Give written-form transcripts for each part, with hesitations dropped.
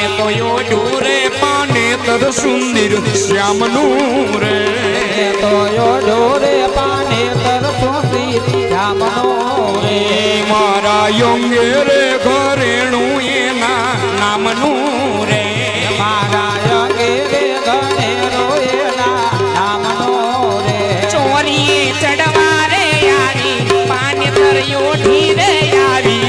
मैं तो यो ढूरे पाने तर सुंदर श्याम नूरे तो यो ढूरे पाने तर सुंदर श्याम नूरे मारा योंगे रे घरेणु ये नाम नूरे मारा योंगे रे घरेणु ये नाम नूरे चोरी चढ़वा रे यारी पाने तर यो ढीरे यारी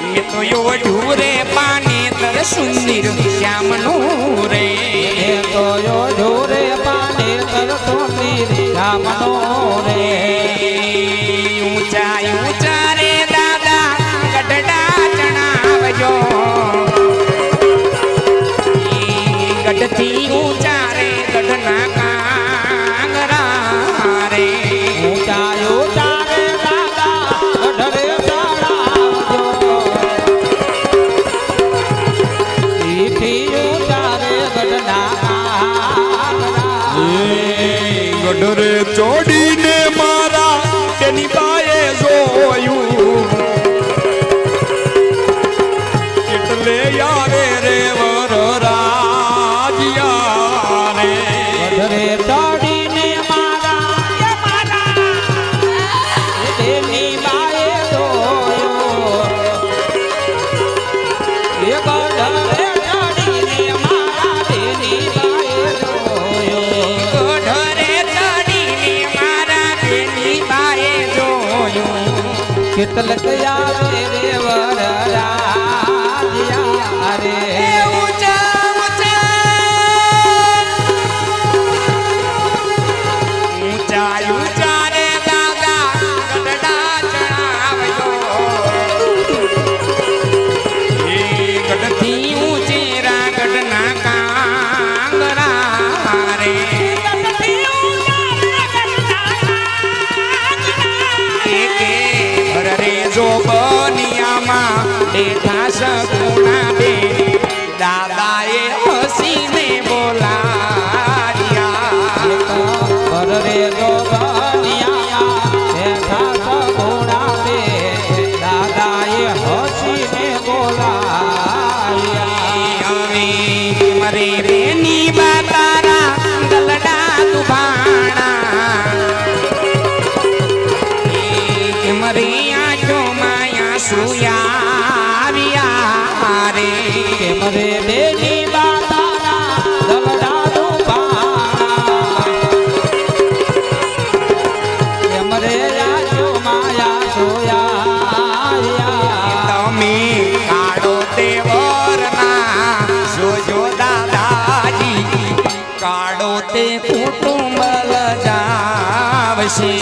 मैं तो यो ढूरे पाने तर सुंदर श्याम नूरे तो यो ढूरे पाने तर सुंदर श्याम नूरे ऊंचा ऊंचा रे दादा गढ़डा चढ़ावजो गढ़थी ऊंचा रे गढ़ना कांगरा रे ऊंचा ऊंचा रे दादा गढ़रे चढ़ावजो ईठी ऊंचा रे गढ़ना गढ़रे चोड़ी ने मारा तेनी बाए जोयूं कितले यारे रे वर राजिया ने गढ़रे चोड़ी ने मारा तेनी बाए जोयूं ये गढ़रे चोड़ी ने मारा तेनी बाए जोयूं गढ़रे चोड़ी ने मारा तेनी बाए जोयूं कितलक यारे रे वर राजिया रे ऊंचा ऊंचा ऊंचा ऊंचा रे दादा गढ़डा चढ़ावजो ये गढ़थी ऊंची रा गढ़ना कांगरा रे जो बनिया माँ बेटा सगुना दे दादा ये हसी ने बोला दिया रे दो बनिया बैठा सगुना दे दादा ये हसी ने बोला मरे बेनी बतारा गलडा दुबाना मरे सुयारिया रे मरे बेनी बातारा गलडा दुबाना मरे आजो माया सुयारिया तमे काढ़ो देवरना जोजो दादाजी काढ़ो ते कुटुंब लजावशे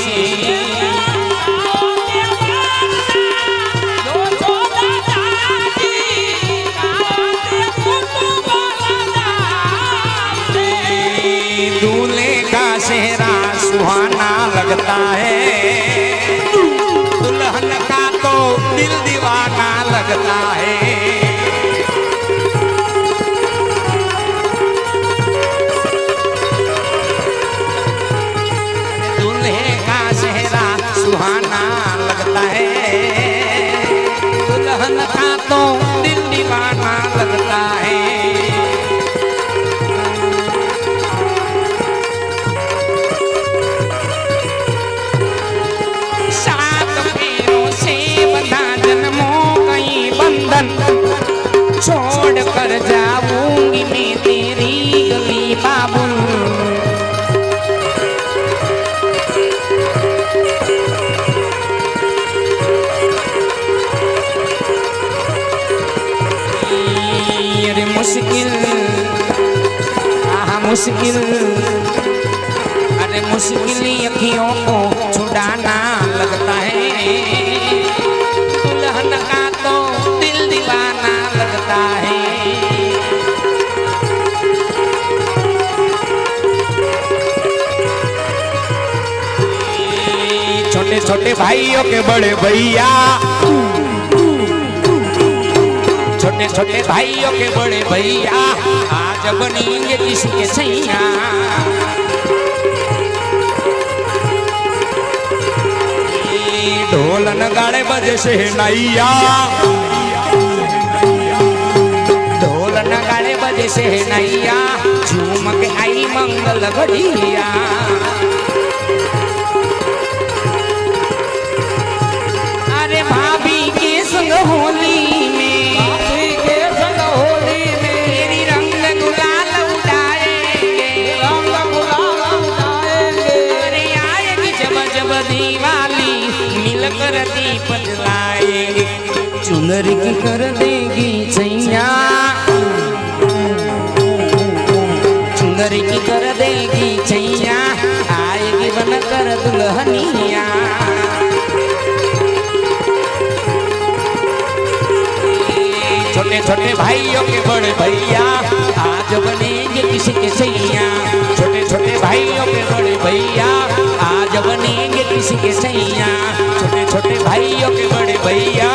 दूल्हे का चेहरा सुहाना लगता है दुल्हन का तो दिल दीवाना लगता है दूल्हे का चेहरा सुहाना लगता है दुल्हन का तो दिल दीवाना लगता है छोड़ कर जाऊंगी मैं तेरी गली बाबुल अरे मुश्किल मुश्किल अरे मुश्किल अखियों को छुड़ाना लगता है दुल्हन का तो दिल दीवाना लगता है छोटे छोटे भाइयों के बड़े भैया छोटे छोटे भाइयों के बड़े भैया आज बनेंगे किसके सैया ढोल नगाड़े बजे से नैया शहनैया झूम के आई मंगल घड़िया अरे भाभी के संग होली में भाभी के संग होली में तेरी रंग गुलाल उड़ाएंगे रंग गुलाल उड़ाएंगे अरे आएगी जब जब दिवाली मिलकर दीप जलाएंगे चुनरी की कर देगी छैया चुनरी की कर देगी छैया आएगी बनकर दुल्हनिया छोटे छोटे भाइयों के बड़े भैया आज बनेंगे किसी के सैया छोटे छोटे भाइयों के बड़े भैया आज बनेंगे किसी के सैया छोटे छोटे भाइयों के बड़े भैया